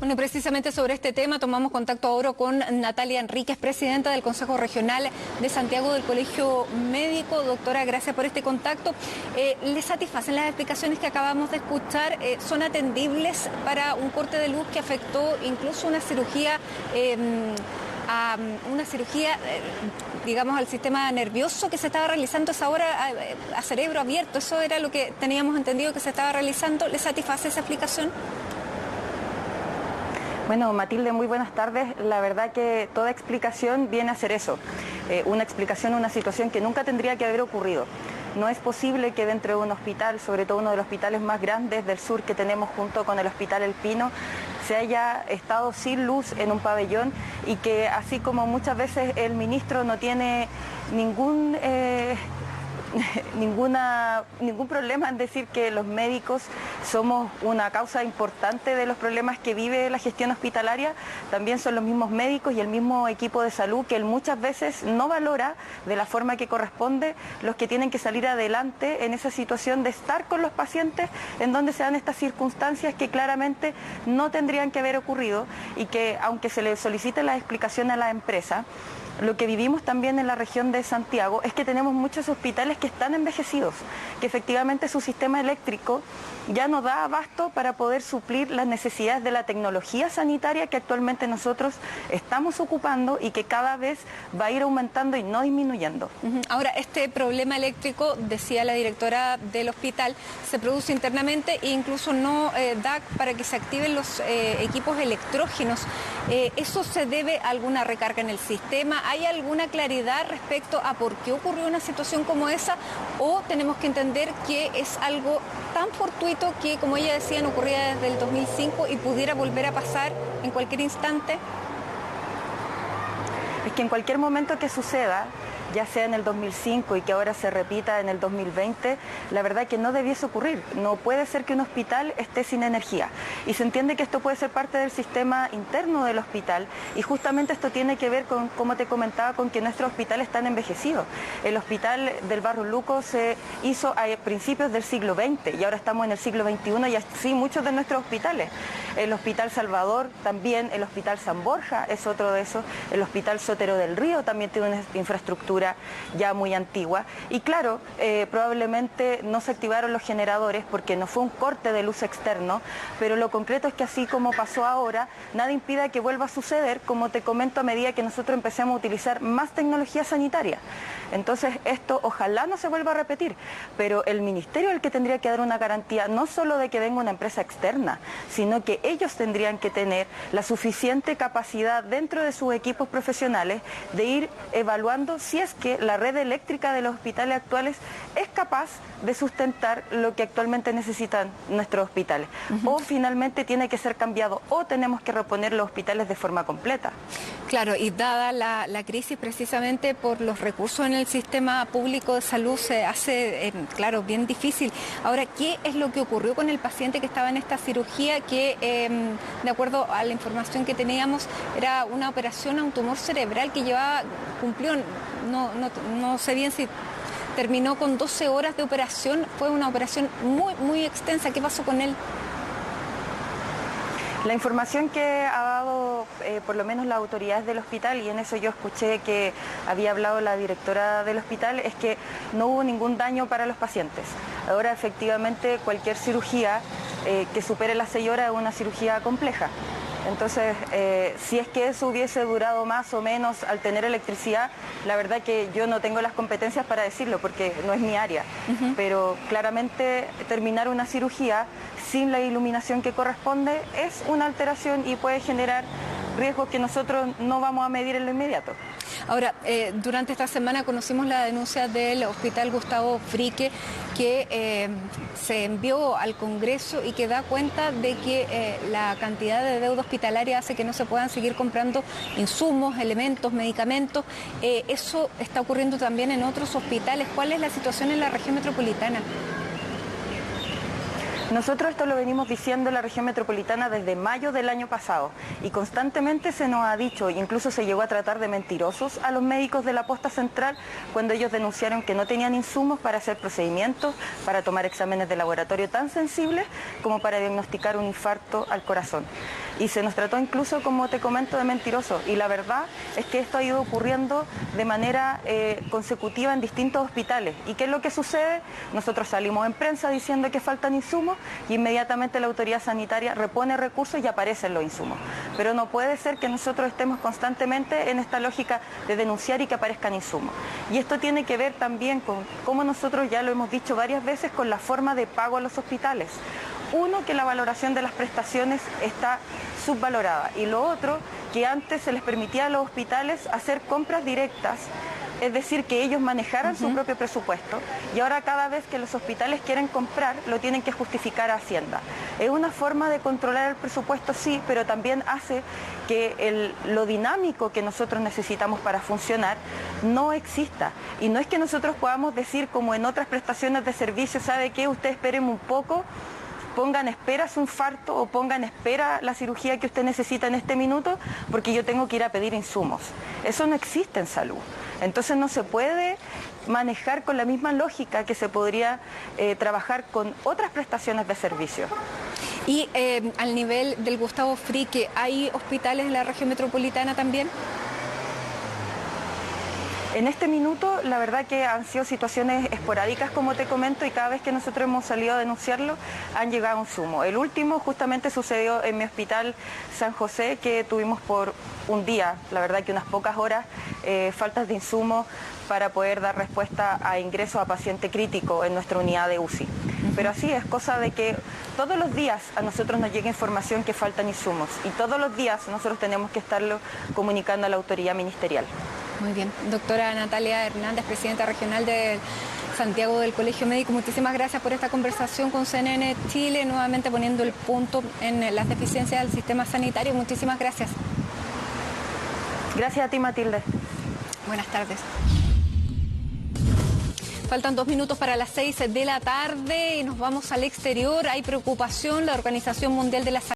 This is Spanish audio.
Bueno, precisamente sobre este tema tomamos contacto ahora con Natalia Enríquez, presidenta del Consejo Regional de Santiago del Colegio Médico. Doctora, gracias por este contacto. ¿Le satisfacen las explicaciones que acabamos de escuchar? ¿Son atendibles para un corte de luz que afectó incluso una cirugía, digamos, al sistema nervioso que se estaba realizando esa hora a cerebro abierto? Eso era lo que teníamos entendido que se estaba realizando. ¿Le satisface esa explicación? Bueno, Matilde, muy buenas tardes. La verdad que toda explicación viene a ser eso, una explicación a una situación que nunca tendría que haber ocurrido. No es posible que dentro de un hospital, sobre todo uno de los hospitales más grandes del sur que tenemos junto con el Hospital El Pino, se haya estado sin luz en un pabellón y que así como muchas veces el ministro no tiene ningún problema en decir que los médicos somos una causa importante de los problemas que vive la gestión hospitalaria, también son los mismos médicos y el mismo equipo de salud que él muchas veces no valora de la forma que corresponde los que tienen que salir adelante en esa situación de estar con los pacientes en donde se dan estas circunstancias que claramente no tendrían que haber ocurrido y que aunque se le solicite la explicación a la empresa, lo que vivimos también en la región de Santiago es que tenemos muchos hospitales que están envejecidos, que efectivamente su sistema eléctrico ya no da abasto para poder suplir las necesidades de la tecnología sanitaria que actualmente nosotros estamos ocupando y que cada vez va a ir aumentando y no disminuyendo. Ahora, este problema eléctrico, decía la directora del hospital, se produce internamente e incluso no da para que se activen los equipos electrógenos. ¿Eso se debe a alguna recarga en el sistema? ¿Hay alguna claridad respecto a por qué ocurrió una situación como esa? ¿O tenemos que entender que es algo tan fortuito que, como ella decía, no ocurría desde el 2005 y pudiera volver a pasar en cualquier instante? Es que en cualquier momento que suceda, ya sea en el 2005 y que ahora se repita en el 2020, la verdad que no debiese ocurrir. No puede ser que un hospital esté sin energía. Y se entiende que esto puede ser parte del sistema interno del hospital y justamente esto tiene que ver con, como te comentaba, con que nuestros hospitales están envejecidos. El hospital del Barro Luco se hizo a principios del siglo XX y ahora estamos en el siglo XXI y así muchos de nuestros hospitales. El Hospital Salvador también, el Hospital San Borja es otro de esos, el Hospital Sotero del Río también tiene una infraestructura ya muy antigua y claro, probablemente no se activaron los generadores porque no fue un corte de luz externo, pero lo concreto es que así como pasó ahora, nada impida que vuelva a suceder, como te comento, a medida que nosotros empecemos a utilizar más tecnología sanitaria. Entonces esto ojalá no se vuelva a repetir, pero el ministerio es el que tendría que dar una garantía no solo de que venga una empresa externa, sino que ellos tendrían que tener la suficiente capacidad dentro de sus equipos profesionales de ir evaluando si es que la red eléctrica de los hospitales actuales es capaz de sustentar lo que actualmente necesitan nuestros hospitales. O finalmente tiene que ser cambiado o tenemos que reponer los hospitales de forma completa. Claro, y dada la crisis precisamente por los recursos en el sistema público de salud se hace, claro, bien difícil. Ahora, ¿qué es lo que ocurrió con el paciente que estaba en esta cirugía que, de acuerdo a la información que teníamos, era una operación a un tumor cerebral que cumplió, no sé bien si terminó con 12 horas de operación, fue una operación muy extensa? ¿Qué pasó con él? La información que ha dado por lo menos las autoridades del hospital, y en eso yo escuché que había hablado la directora del hospital, es que no hubo ningún daño para los pacientes. Ahora efectivamente cualquier cirugía que supere las 6 horas es una cirugía compleja. Entonces, si es que eso hubiese durado más o menos al tener electricidad, la verdad que yo no tengo las competencias para decirlo porque no es mi área. Pero claramente terminar una cirugía sin la iluminación que corresponde es una alteración y puede generar riesgos que nosotros no vamos a medir en lo inmediato. Ahora, durante esta semana conocimos la denuncia del Hospital Gustavo Frique que se envió al Congreso y que da cuenta de que la cantidad de deuda hospitalaria hace que no se puedan seguir comprando insumos, elementos, medicamentos. Eso está ocurriendo también en otros hospitales. ¿Cuál es la situación en la región metropolitana? Nosotros esto lo venimos diciendo en la región metropolitana desde mayo del año pasado y constantemente se nos ha dicho, incluso se llegó a tratar de mentirosos a los médicos de la posta central cuando ellos denunciaron que no tenían insumos para hacer procedimientos, para tomar exámenes de laboratorio tan sensibles como para diagnosticar un infarto al corazón. y se nos trató incluso, como te comento, de mentiroso. Y la verdad es que esto ha ido ocurriendo de manera consecutiva en distintos hospitales. ¿Y qué es lo que sucede? Nosotros salimos en prensa diciendo que faltan insumos y inmediatamente la autoridad sanitaria repone recursos y aparecen los insumos. Pero no puede ser que nosotros estemos constantemente en esta lógica de denunciar y que aparezcan insumos. Y esto tiene que ver también con cómo nosotros, ya lo hemos dicho varias veces, con la forma de pago a los hospitales. Uno, que la valoración de las prestaciones está subvalorada, y lo otro, que antes se les permitía a los hospitales hacer compras directas, es decir, que ellos manejaran su propio presupuesto, y ahora cada vez que los hospitales quieren comprar, lo tienen que justificar a Hacienda. Es una forma de controlar el presupuesto, sí, pero también hace que lo dinámico que nosotros necesitamos para funcionar no exista. Y no es que nosotros podamos decir, como en otras prestaciones de servicio, ¿sabe qué? Usted espere un poco, pongan espera su infarto o pongan espera la cirugía que usted necesita en este minuto porque yo tengo que ir a pedir insumos. Eso no existe en salud. Entonces no se puede manejar con la misma lógica que se podría trabajar con otras prestaciones de servicio. Y al nivel del Gustavo Fricke, ¿hay hospitales en la región metropolitana también? En este minuto, la verdad que han sido situaciones esporádicas, como te comento, y cada vez que nosotros hemos salido a denunciarlo, han llegado un sumo. El último justamente sucedió en mi hospital San José, que tuvimos por un día, la verdad que unas pocas horas, faltas de insumos para poder dar respuesta a ingresos a paciente crítico en nuestra unidad de UCI. Pero así es cosa de que todos los días a nosotros nos llega información que faltan insumos, y todos los días nosotros tenemos que estarlo comunicando a la autoridad ministerial. Muy bien. Doctora Natalia Hernández, presidenta regional de Santiago del Colegio Médico, muchísimas gracias por esta conversación con CNN Chile, nuevamente poniendo el punto en las deficiencias del sistema sanitario. Muchísimas gracias. Gracias a ti, Matilde. Buenas tardes. Faltan 2 minutos para las 6 de la tarde y nos vamos al exterior. Hay preocupación. La Organización Mundial de la Salud